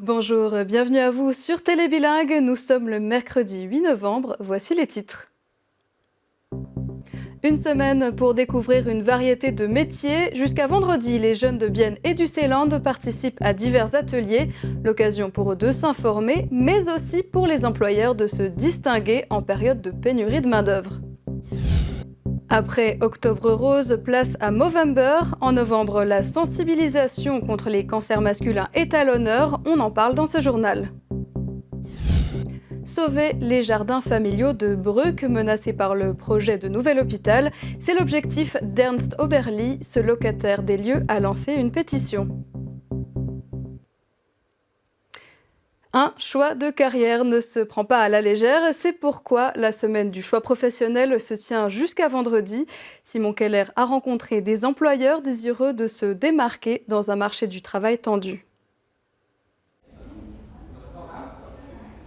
Bonjour, bienvenue à vous sur Télé Bilingue. Nous sommes le mercredi 8 novembre. Voici les titres. Une semaine pour découvrir une variété de métiers. Jusqu'à vendredi, les jeunes de Bienne et du Seeland participent à divers ateliers. L'occasion pour eux de s'informer, mais aussi pour les employeurs de se distinguer en période de pénurie de main-d'œuvre. Après Octobre Rose, place à Movember. En novembre, la sensibilisation contre les cancers masculins est à l'honneur. On en parle dans ce journal. Sauver les jardins familiaux de Brugg menacés par le projet de nouvel hôpital, c'est l'objectif d'Ernst Oberli. Ce locataire des lieux a lancé une pétition. Un choix de carrière ne se prend pas à la légère, c'est pourquoi la semaine du choix professionnel se tient jusqu'à vendredi. Simon Keller a rencontré des employeurs désireux de se démarquer dans un marché du travail tendu.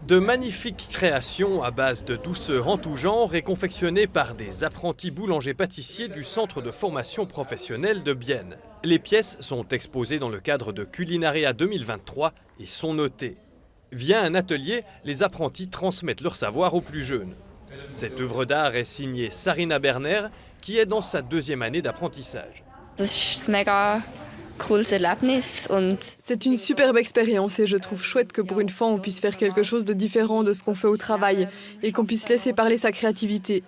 De magnifiques créations à base de douceur en tout genre et confectionnées par des apprentis boulangers-pâtissiers du Centre de formation professionnelle de Bienne. Les pièces sont exposées dans le cadre de Culinaria 2023 et sont notées. Via un atelier, les apprentis transmettent leur savoir aux plus jeunes. Cette œuvre d'art est signée Sarina Berner, qui est dans sa deuxième année d'apprentissage. C'est une superbe expérience et je trouve chouette que pour une fois on puisse faire quelque chose de différent de ce qu'on fait au travail et qu'on puisse laisser parler sa créativité.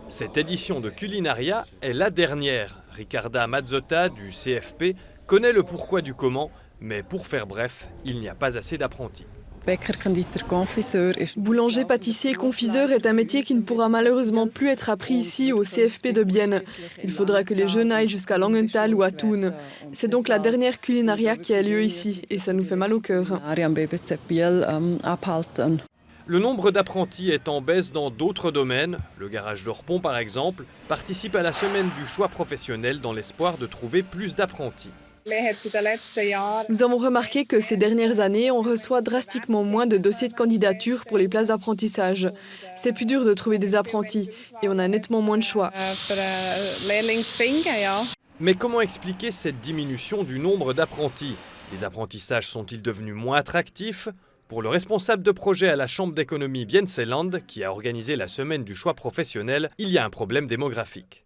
Cette édition de Culinaria est la dernière. Ricarda Mazzotta du CFP connaît le pourquoi du comment, mais pour faire bref, il n'y a pas assez d'apprentis. Boulanger, pâtissier, confiseur est un métier qui ne pourra malheureusement plus être appris ici au CFP de Bienne. Il faudra que les jeunes aillent jusqu'à Langenthal ou à Thun. C'est donc la dernière Culinaria qui a lieu ici et ça nous fait mal au cœur. Le nombre d'apprentis est en baisse dans d'autres domaines. Le garage d'Orpont, par exemple, participe à la semaine du choix professionnel dans l'espoir de trouver plus d'apprentis. Nous avons remarqué que ces dernières années, on reçoit drastiquement moins de dossiers de candidature pour les places d'apprentissage. C'est plus dur de trouver des apprentis et on a nettement moins de choix. Mais comment expliquer cette diminution du nombre d'apprentis? Les apprentissages sont-ils devenus moins attractifs? Pour le responsable de projet à la Chambre d'économie Bienne-Seeland, qui a organisé la semaine du choix professionnel, il y a un problème démographique.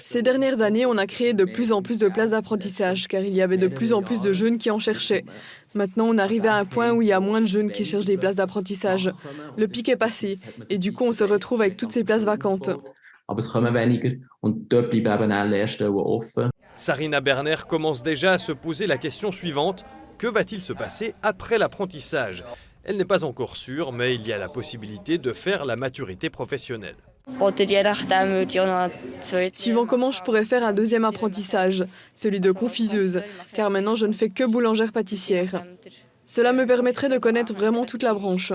Ces dernières années, on a créé de plus en plus de places d'apprentissage, car il y avait de plus en plus de jeunes qui en cherchaient. Maintenant, on arrive à un point où il y a moins de jeunes qui cherchent des places d'apprentissage. Le pic est passé, et du coup, on se retrouve avec toutes ces places vacantes. Sarina Berner commence déjà à se poser la question suivante. Que va-t-il se passer après l'apprentissage? Elle n'est pas encore sûre, mais il y a la possibilité de faire la maturité professionnelle. Suivant comment je pourrais faire un deuxième apprentissage, celui de confiseuse, car maintenant je ne fais que boulangère-pâtissière. Cela me permettrait de connaître vraiment toute la branche.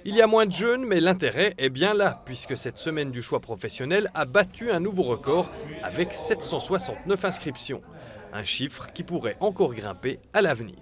Il y a moins de jeunes, mais l'intérêt est bien là, puisque cette semaine du choix professionnel a battu un nouveau record avec 769 inscriptions. Un chiffre qui pourrait encore grimper à l'avenir.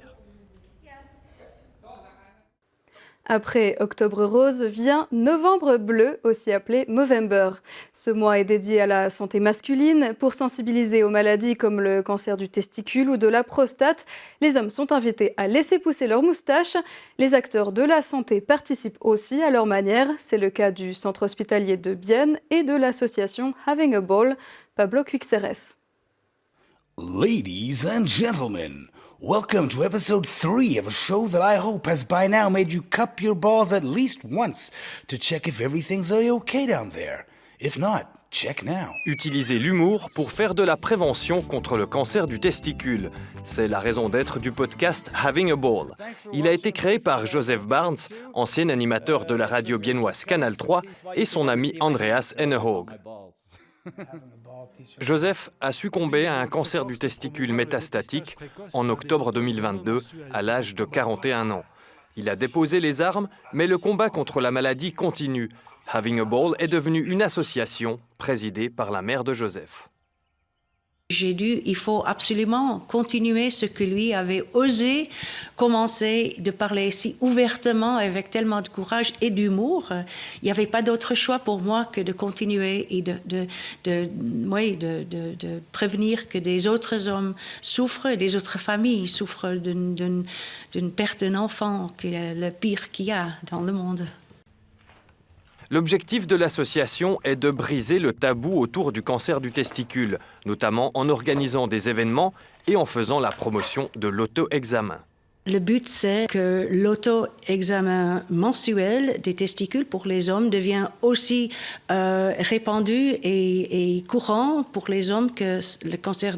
Après Octobre Rose vient Novembre Bleu, aussi appelé Movember. Ce mois est dédié à la santé masculine. Pour sensibiliser aux maladies comme le cancer du testicule ou de la prostate, les hommes sont invités à laisser pousser leurs moustaches. Les acteurs de la santé participent aussi à leur manière. C'est le cas du centre hospitalier de Bienne et de l'association Having a Ball. Pablo Quixeres. Ladies and gentlemen, welcome to episode 3 of a show that I hope has by now made you cup your balls at least once to check if everything's okay down there. If not, check now. Utiliser l'humour pour faire de la prévention contre le cancer du testicule. C'est la raison d'être du podcast Having a Ball. Il a été créé par Joseph Barnes, ancien animateur de la radio biennoise Canal 3, et son ami Andreas Ennehaug. Joseph a succombé à un cancer du testicule métastatique en octobre 2022, à l'âge de 41 ans. Il a déposé les armes, mais le combat contre la maladie continue. Having a Ball est devenu une association présidée par la mère de Joseph. J'ai dit il faut absolument continuer ce que lui avait osé commencer de parler si ouvertement, avec tellement de courage et d'humour. Il n'y avait pas d'autre choix pour moi que de continuer et de prévenir que des autres hommes souffrent, des autres familles souffrent d'une perte d'un enfant, qui est le pire qu'il y a dans le monde. L'objectif de l'association est de briser le tabou autour du cancer du testicule, notamment en organisant des événements et en faisant la promotion de l'auto-examen. Le but, c'est que l'auto-examen mensuel des testicules pour les hommes devient aussi répandu et courant pour les hommes que le cancer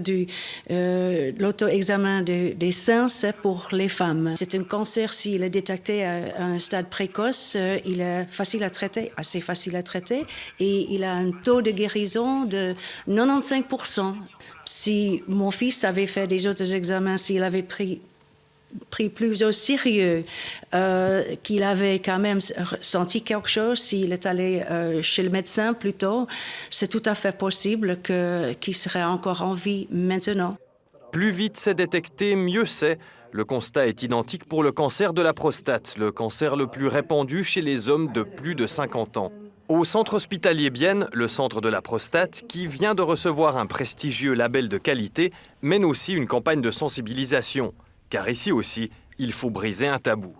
l'auto-examen des seins, c'est pour les femmes. C'est un cancer, s'il est détecté à un stade précoce, il est facile à traiter, assez facile à traiter, et il a un taux de guérison de 95%. Si mon fils avait fait des auto-examens, s'il avait pris plus au sérieux, qu'il avait quand même senti quelque chose, s'il est allé chez le médecin plus tôt, c'est tout à fait possible qu'il serait encore en vie maintenant. Plus vite c'est détecté, mieux c'est. Le constat est identique pour le cancer de la prostate, le cancer le plus répandu chez les hommes de plus de 50 ans. Au centre hospitalier Bienne, le centre de la prostate, qui vient de recevoir un prestigieux label de qualité, mène aussi une campagne de sensibilisation. Car ici aussi, il faut briser un tabou.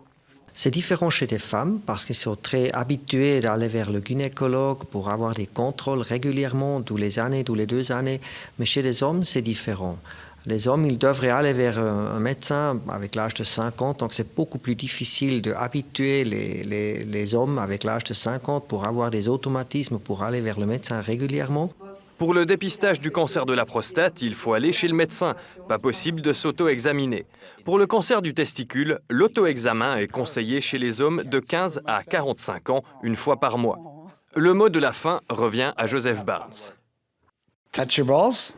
C'est différent chez les femmes parce qu'ils sont très habitués d'aller vers le gynécologue pour avoir des contrôles régulièrement, tous les années, tous les 2 années. Mais chez les hommes, c'est différent. Les hommes, ils devraient aller vers un médecin avec l'âge de 50, donc c'est beaucoup plus difficile d'habituer les hommes avec l'âge de 50 pour avoir des automatismes, pour aller vers le médecin régulièrement. Pour le dépistage du cancer de la prostate, il faut aller chez le médecin. Pas possible de s'auto-examiner. Pour le cancer du testicule, l'auto-examen est conseillé chez les hommes de 15 à 45 ans, une fois par mois. Le mot de la fin revient à Joseph Barnes. Touch your balls?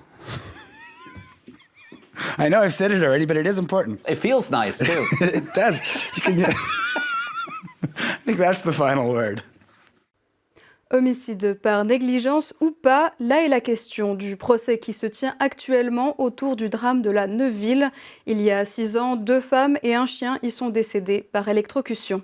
I know I've said it already, but it is important. It feels nice, too. It does. I think that's the final word. Homicide par négligence ou pas, là est la question du procès qui se tient actuellement autour du drame de la Neuville. Il y a 6 ans, 2 femmes et un chien y sont décédés par électrocution.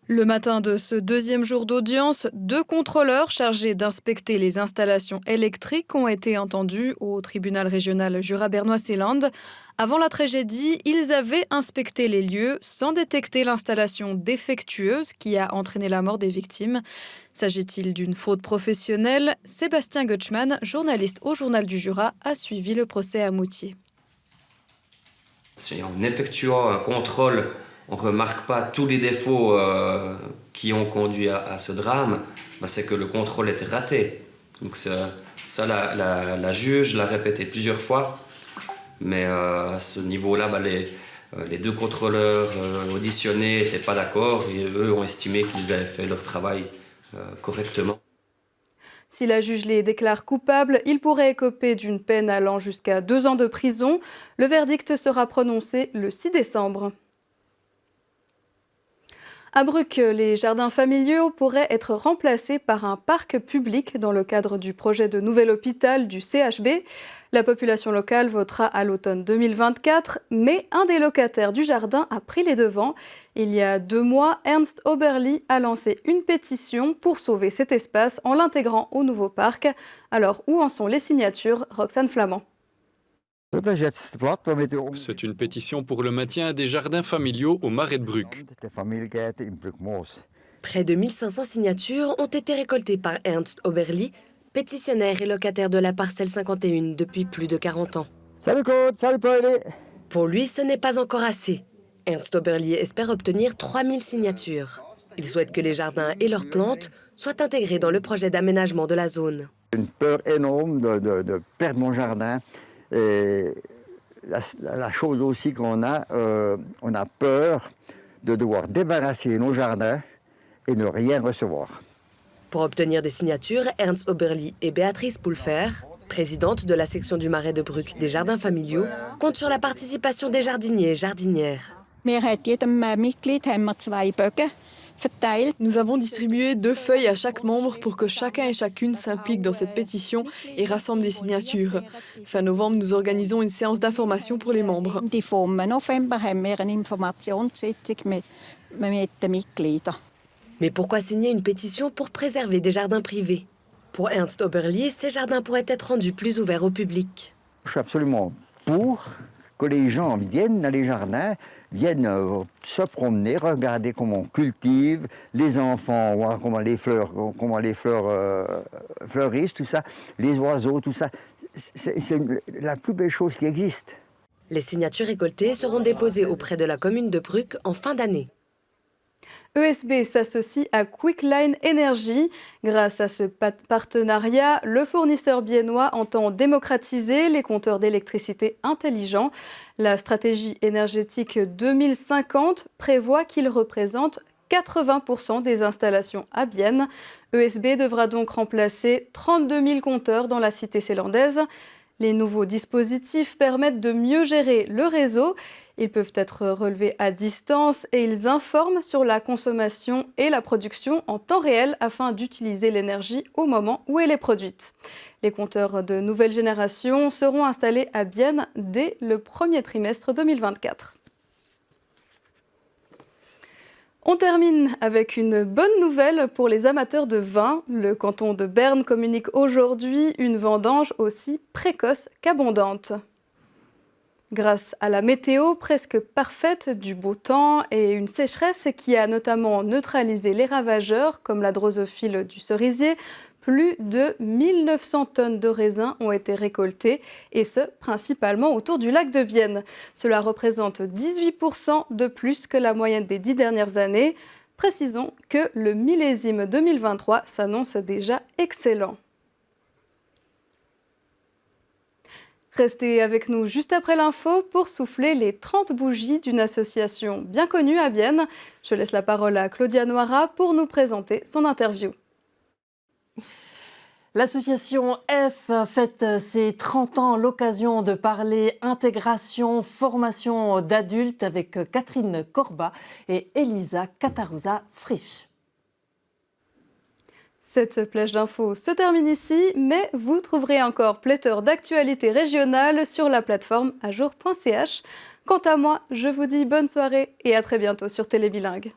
Le matin de ce 2e jour d'audience, 2 contrôleurs chargés d'inspecter les installations électriques ont été entendus au tribunal régional Jura-Bernois-Seeland. Avant la tragédie, ils avaient inspecté les lieux sans détecter l'installation défectueuse qui a entraîné la mort des victimes. S'agit-il d'une faute professionnelle? Sébastien Gutschmann, journaliste au Journal du Jura, a suivi le procès à Moutier. C'est en effectuant un contrôle, on ne remarque pas tous les défauts qui ont conduit à ce drame, c'est que le contrôle était raté. Donc ça, la juge l'a répété plusieurs fois, mais à ce niveau-là, les 2 contrôleurs auditionnés n'étaient pas d'accord et eux ont estimé qu'ils avaient fait leur travail correctement. Si la juge les déclare coupables, ils pourraient écoper d'une peine allant jusqu'à 2 ans de prison. Le verdict sera prononcé le 6 décembre. À Bruck, les jardins familiaux pourraient être remplacés par un parc public dans le cadre du projet de nouvel hôpital du CHB. La population locale votera à l'automne 2024, mais un des locataires du jardin a pris les devants. Il y a 2 mois, Ernst Oberli a lancé une pétition pour sauver cet espace en l'intégrant au nouveau parc. Alors, où en sont les signatures? Roxane Flamand. C'est une pétition pour le maintien des jardins familiaux au Marais de Bruck. Près de 1500 signatures ont été récoltées par Ernst Oberli, pétitionnaire et locataire de la parcelle 51 depuis plus de 40 ans. Salut Claude, salut Paul. Pour lui, ce n'est pas encore assez. Ernst Oberli espère obtenir 3000 signatures. Il souhaite que les jardins et leurs plantes soient intégrés dans le projet d'aménagement de la zone. Une peur énorme de perdre mon jardin. Et la chose aussi qu'on a, on a peur de devoir débarrasser nos jardins et ne rien recevoir. Pour obtenir des signatures, Ernst Oberli et Béatrice Poulfer, présidente de la section du Marais de Bruck des jardins familiaux, comptent sur la participation des jardiniers et jardinières. Nous avons distribué 2 feuilles à chaque membre pour que chacun et chacune s'implique dans cette pétition et rassemble des signatures. Fin novembre, nous organisons une séance d'information pour les membres. Mais pourquoi signer une pétition pour préserver des jardins privés? Pour Ernst Oberlier, ces jardins pourraient être rendus plus ouverts au public. Je suis absolument pour que les gens viennent dans les jardins, viennent se promener, regarder comment on cultive, les enfants, voir comment les fleurs fleurissent, tout ça, les oiseaux, tout ça. C'est la plus belle chose qui existe. Les signatures récoltées seront déposées auprès de la commune de Bruck en fin d'année. ESB s'associe à Quickline Energy. Grâce à ce partenariat, le fournisseur biennois entend démocratiser les compteurs d'électricité intelligents. La stratégie énergétique 2050 prévoit qu'ils représentent 80% des installations à Bienne. ESB devra donc remplacer 32 000 compteurs dans la cité zélandaise. Les nouveaux dispositifs permettent de mieux gérer le réseau. Ils peuvent être relevés à distance et ils informent sur la consommation et la production en temps réel afin d'utiliser l'énergie au moment où elle est produite. Les compteurs de nouvelle génération seront installés à Bienne dès le premier trimestre 2024. On termine avec une bonne nouvelle pour les amateurs de vin. Le canton de Berne communique aujourd'hui une vendange aussi précoce qu'abondante. Grâce à la météo presque parfaite, du beau temps et une sécheresse qui a notamment neutralisé les ravageurs comme la drosophile du cerisier, plus de 1900 tonnes de raisins ont été récoltées, et ce, principalement autour du lac de Bienne. Cela représente 18% de plus que la moyenne des 10 dernières années. Précisons que le millésime 2023 s'annonce déjà excellent. Restez avec nous juste après l'info pour souffler les 30 bougies d'une association bien connue à Bienne. Je laisse la parole à Claudia Noira pour nous présenter son interview. L'association F fête ses 30 ans, l'occasion de parler intégration, formation d'adultes avec Catherine Corbat et Elisa Catarusa-Frisch. Cette plage d'infos se termine ici, mais vous trouverez encore pléthore d'actualités régionales sur la plateforme ajour.ch. Quant à moi, je vous dis bonne soirée et à très bientôt sur Télébilingue.